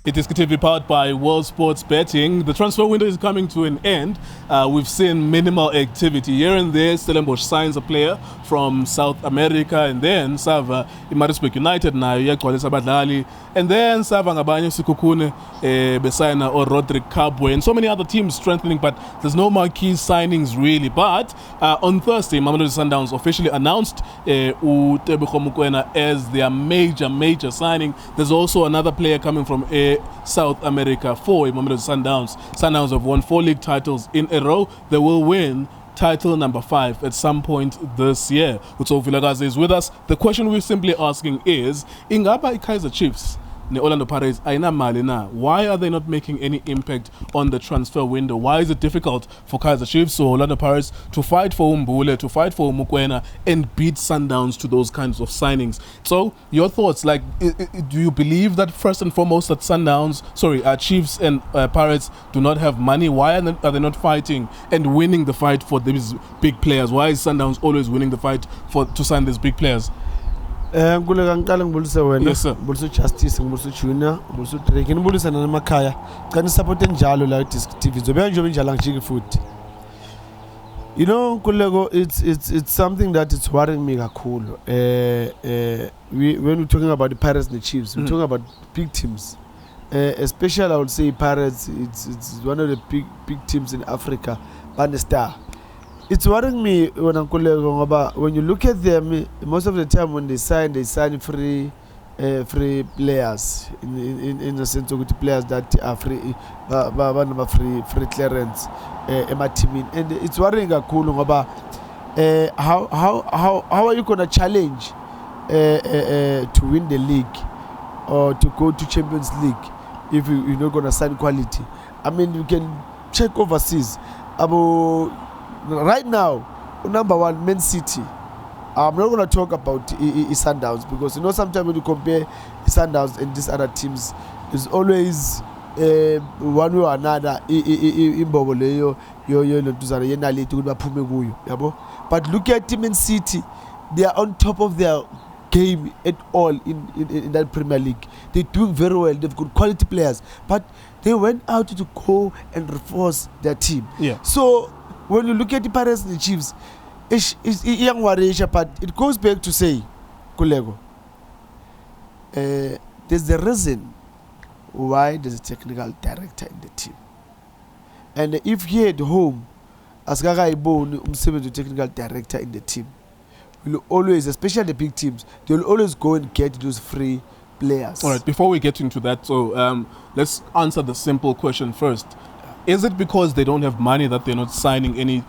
iDiskiTV powered by World Sports Betting. The transfer window is coming to an end. We've seen minimal activity here and there. Stellenbosch signs a player from South America, and then Sava iMaritzburg United nayo iyagcwalisa abadlali, and then Sava ngabanye Sikhukhune besayina or Roderick Kabwe, and so many other teams strengthening, but there's no marquee signings really. But on Thursday, Mamelodi Sundowns officially announced Tebogo Mokoena as their major signing. There's also another player coming from South America for Mamelodi Sundowns. Sundowns have won 4 league titles in a row. They will win title number 5 at some point this year. Tso Vilakazi is with us. The question we're simply asking is, ingaba Kaizer Chiefs ne Orlando Pirates ayina mali na? Why are they not making any impact on the transfer window? Why is it difficult for Kaizer Chiefs or Orlando Pirates to fight for Mbule, to fight for Mokoena, and beat Sundowns to those kinds of signings? So your thoughts, like, do you believe that first and foremost that Chiefs and Pirates do not have money? Why are they not fighting and winning the fight for these big players? Why is Sundowns always winning the fight to sign these big players? Yes, sir. Justice, Junior, Drake, and Makaya. Can you support Njalo like iDiskiTV? You know, Kulego, it's something that is worrying me. Cool. When we're talking about the Pirates and the Chiefs, we're talking about big teams. Especially, I would say Pirates. It's one of the big teams in Africa. But the star. It's worrying me when you look at them. Most of the time when they sign free players in the sense of players that are free clearance my team, and it's worrying about how are you gonna challenge to win the league or to go to Champions League if you're not gonna sign quality? I mean, you can check overseas about. Right now, number one, Man City. I'm not going to talk about Sundowns because you know sometimes when you compare Sundowns and these other teams, there's always one way or another. But look at Man City; they are on top of their game at all in that Premier League. They're doing very well. They've got quality players, but they went out to go and reinforce their team. Yeah. So when you look at the Pirates and the Chiefs, it's young Warisha, but it goes back to say, Kulego, there's the reason why there's a technical director in the team. And if here at home, as Gaga Ibo, the technical director in the team, will always, especially the big teams, they'll always go and get those free players. All right, before we get into that, so let's answer the simple question first. Is it because they don't have money that they're not signing any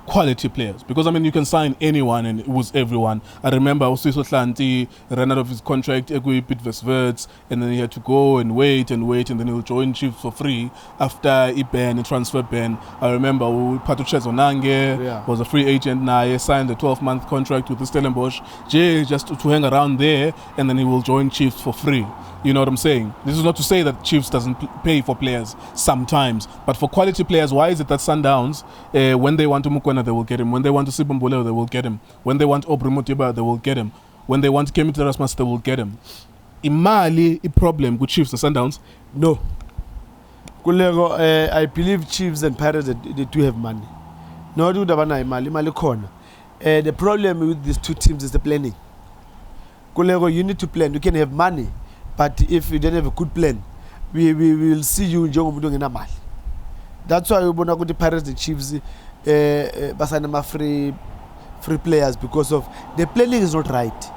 quality players? Because, I mean, you can sign anyone and it was everyone. I remember Osiso Hlanti ran out of his contract, Egui Pitversverts, and then he had to go and wait, and then he'll join Chiefs for free after a transfer ban. I remember Patuches Onange was a free agent now. He signed a 12-month contract with the Stellenbosch just to hang around there, and then he will join Chiefs for free. You know what I'm saying? This is not to say that Chiefs doesn't pay for players sometimes, but for quality players, why is it that Sundowns, when they want to Mokoena, they will get him. When they want to Sibumbuleo, they will get him. When they want Obri Mutiba, they will get him. When they want Kemi Terasmas, they will get him. Imali, a problem with Chiefs and Sundowns? No. Kulego, I believe Chiefs and Pirates, they do have money. No, do Davana Imali corner. The problem with these two teams is the planning. Kulego, you need to plan. You can have money, but if you don't have a good plan, we will see you in Jongo in Amal. That's why we want to go to Pirates and Chiefs, Basanama free players, because of the planning is not right.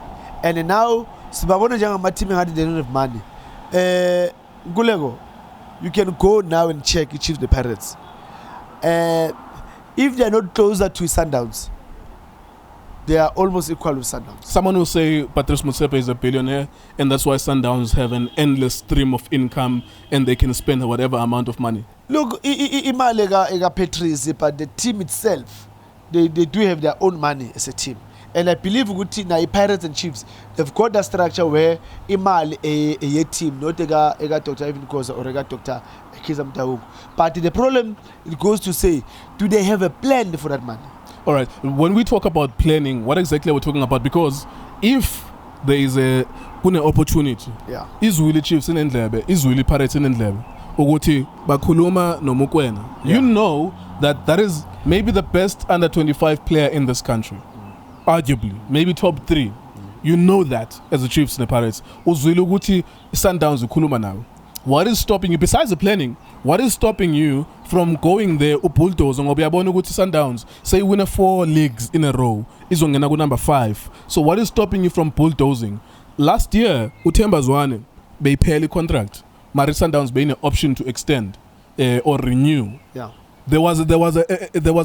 And now, Sibabona Janga team had they don't have money. Gulego, you can go now and check Chiefs the Pirates. If they are not closer to Sundowns, they are almost equal with Sundowns. Someone will say Patrice Motsepe is a billionaire, and that's why Sundowns have an endless stream of income, and they can spend whatever amount of money. Look, Imalega Patrice, but the team itself, they do have their own money as a team. And I believe now Pirates and Chiefs, they've got that structure where Imal a team, not a Dr. Ivan Kosa or a Dr. Kizam Tauk. But the problem, it goes to say, do they have a plan for that money? All right. When we talk about planning, what exactly are we talking about? Because if there is a kune opportunity. Yeah. Izwili Chiefs inendlebe, izwili Pirates inendlebe. Ukuthi bakhuluma noMokoena. Yeah. You know that is maybe the best under 25 player in this country. Arguably, maybe top 3. You know that as the Chiefs and the Pirates. Uzwili ukuthi Sundowns ukhuluma nawe. What is stopping you besides the planning? What is stopping you from going there bulldoze ngoba uyabona ukuthi Sundowns say win 4 leagues in a row izongena ku number 5. So what is stopping you from bulldozing? Last year uThemba Zwane beyiphela contract. Mari Sundowns being an option to extend or renew. Yeah. There was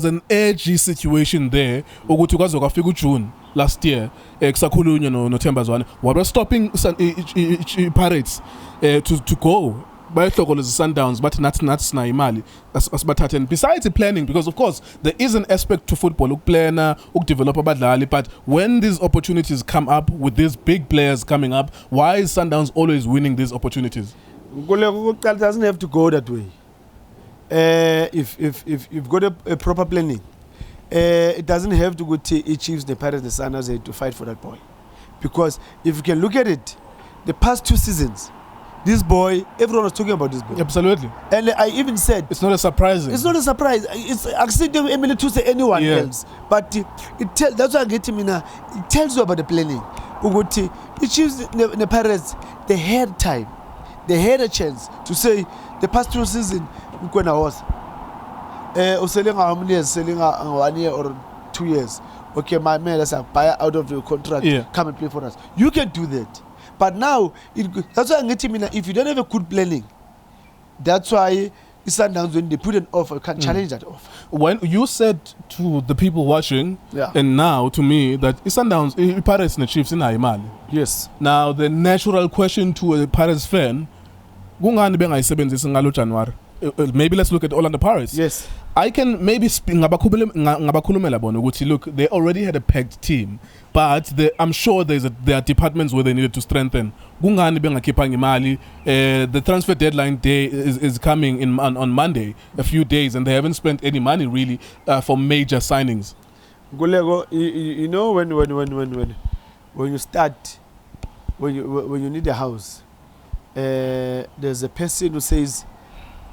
an edgy situation there. Ukuthi kwazokafika uJune last year kusakhulunywa noThemba Zwane. What was stopping Pirates to go? Bayihlokoleza Sundowns but nathi sina imali asibathathe. And besides the planning, because of course there is an aspect to football ukplana ukdevelop abadlali, but when these opportunities come up with these big players coming up, why is Sundowns always winning these opportunities? It doesn't have to go that way. If you've got a proper planning, it doesn't have to go to Chiefs, the Pirates, the Sundowns to fight for that boy. Because if you can look at it, the past 2 seasons, this boy, everyone was talking about this boy. Absolutely. And I even said it's not a surprise. It's not a surprise. It's accident Emily to say anyone else. But that's why I get him in it tells you about the planning. Uguti, the Chiefs, the Pirates, they had time. They had a chance to say the past 2 seasons Mkwena was selling how many years, selling 1 year or 2 years. Okay, my man, let's buy out of the contract, come and play for us. You can do that. But now, that's why I'm getting in. If you don't have a good planning, that's why Sundowns, when they put an offer, you can challenge that offer. When you said to the people watching, and now to me, that Sundowns, Pirates and the Chiefs in Imali. Yes. Now, the natural question to a Pirates fan, maybe let's look at Orlando Pirates. Yes. I can maybe look, they already had a pegged team, but I'm sure there are departments where they needed to strengthen. The transfer deadline day is coming on Monday, a few days, and they haven't spent any money really for major signings. You know when you start, when you need a house, there's a person who says,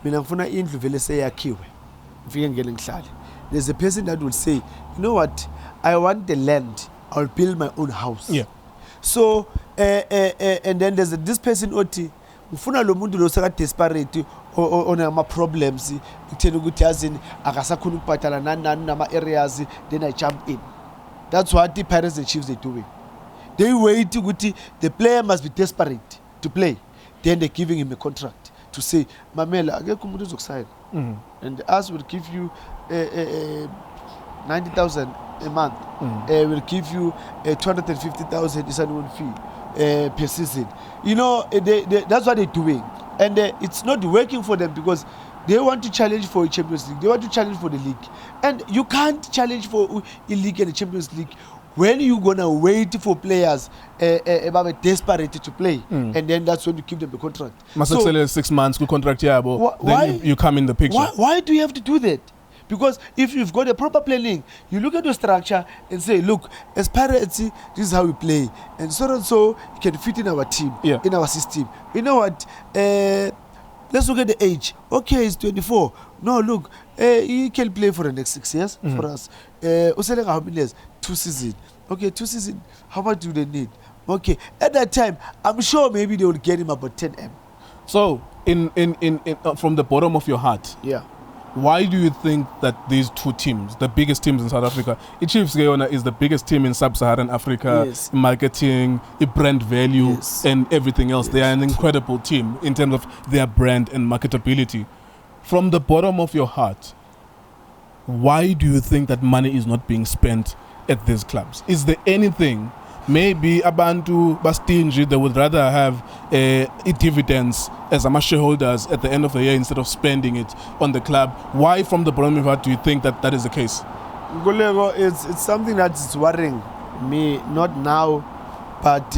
there's a person that will say, you know what, I want the land, I'll build my own house. Yeah. So and then there's this person oti ufuna lo muntu lo saka desperate on ama problems ithena ukuthi yazini akasakhona ukubhatala nani nama areas, then I jump in. That's what the Pirates and Chiefs are doing. They wait ukuthi the player must be desperate to play, then they're giving him a contract to say mamela akekho umuntu uzokusign, and us will give you 90,000 a month. Will give you 250,000 is annual fee per season. You know, that's what they're doing, and it's not working for them because they want to challenge for a Champions League. They want to challenge for the league, and you can't challenge for a league and a Champions League when you gonna wait for players desperate to play, and then that's when you give them the contract. So 6 months good contract, yeah, but then you come in the picture. Why do you have to do that? Because if you've got a proper planning, you look at the structure and say, look, as Pirates, this is how we play, and so it can fit in our team, in our system. You know what? Let's look at the age. Okay, he's 24. No, look, he can play for the next 6 years for us. How many years? 2 seasons. Okay, 2 seasons. How much do they need? Okay, at that time, I'm sure maybe they will get him about 10M. So, in from the bottom of your heart, why do you think that these 2 teams, the biggest teams in South Africa, Chiefs is the biggest team in Sub-Saharan Africa, marketing, brand value, and everything else? They are an incredible team in terms of their brand and marketability. From the bottom of your heart, why do you think that money is not being spent at these clubs? Is there anything? Maybe abantu bastingy, they would rather have dividends as shareholders at the end of the year instead of spending it on the club. Why, from the bottom of your heart, do you think that is the case? Ngolego, it's something that is worrying me, not now, but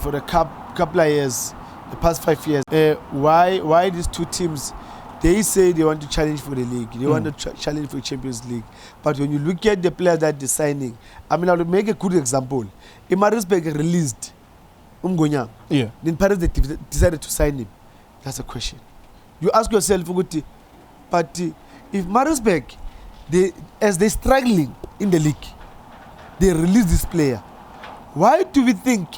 for a couple of years, the past 5 years. Why these 2 teams? They say they want to challenge for the league. They want to challenge for the Champions League. But when you look at the players that they're signing, I mean, I'll make a good example. Imarisberg released Yeah. Then Pirates they decided to sign him. That's a question. You ask yourself, Uguti, but if Maritzburg, as they're struggling in the league, they release this player. Why do we think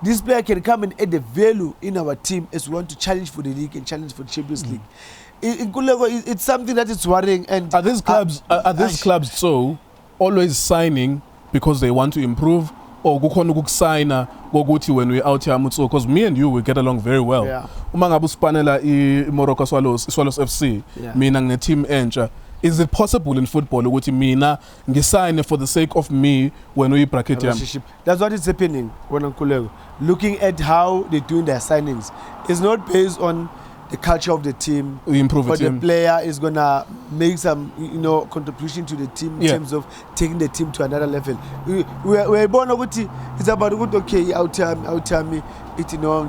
this player can come and add a value in our team as we want to challenge for the league and challenge for the Champions League? In Kulego, it's something that is worrying. And are these clubs so always signing because they want to improve, or sign when we're out here? Because me and you, we get along very well. Yeah. Umangabu Spanela Morocco Swallows FC, meaning the team enter. Is it possible in football ukuthi mina ngisign for the sake of me when we bracket relationship? That's what is happening when Kulego. Looking at how they're doing their signings, it's not based on the culture of the team. We improve but the team. The player is gonna make some, contribution to the team in terms of taking the team to another level. We're born it's about okay, out me,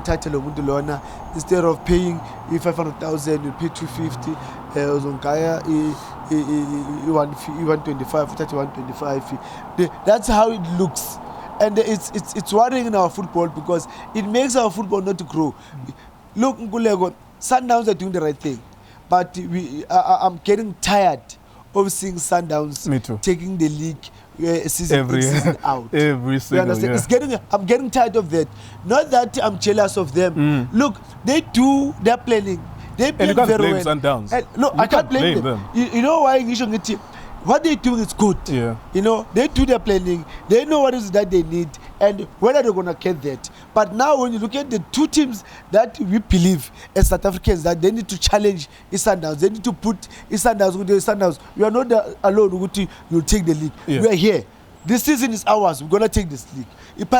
title instead of paying 500,000, you pay 250. Zonkaya 125, 125. That's how it looks, and it's worrying in our football because it makes our football not to grow. Look, Ngulego, Sundowns are doing the right thing, but I'm getting tired of seeing Sundowns taking the league season out. Every single year. I'm getting tired of that. Not that I'm jealous of them. Look, they do their planning. They play very well. Sundowns. No, I can't blame them. You know why? What they're doing is good. Yeah. They do their planning. They know what is that they need and whether they're going to get that. But now when you look at the two teams that we believe as South Africans that they need to challenge Sundowns, they need to put Sundowns with the Sundowns. We are not alone. You'll take the league. Yeah. We are here. This season is ours. We're going to take this league. It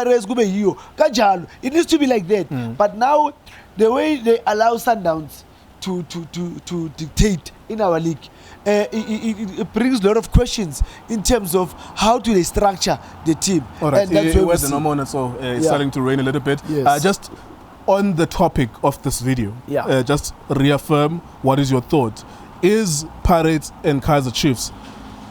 needs to be like that. But now the way they allow Sundowns to dictate in our league, it brings a lot of questions in terms of how do they structure the team. All right, and that's where it's starting to rain a little bit. Yes. Just on the topic of this video, just reaffirm what is your thought. Is Pirates and Kaizer Chiefs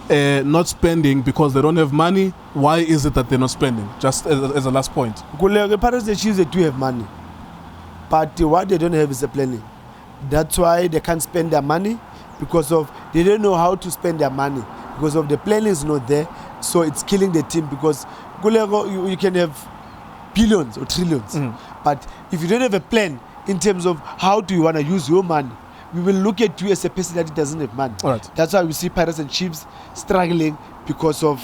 not spending because they don't have money? Why is it that they're not spending? Just as a last point. The Pirates and Chiefs, they do have money, but what they don't have is a planning. That's why they can't spend their money, because of they don't know how to spend their money, because of the planning is not there. So it's killing the team, because you can have billions or trillions, but if you don't have a plan in terms of how do you want to use your money, we will look at you as a person that doesn't have money. All right. That's why we see Pirates and Chiefs struggling because of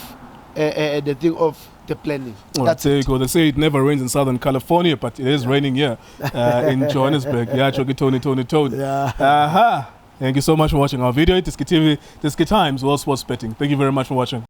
the thing of the planning. That's it. They say it never rains in Southern California, but it is raining here in Johannesburg. Tony. Yeah. Thank you so much for watching our video. iDiskiTV, Diski Times, World Sports Betting. Thank you very much for watching.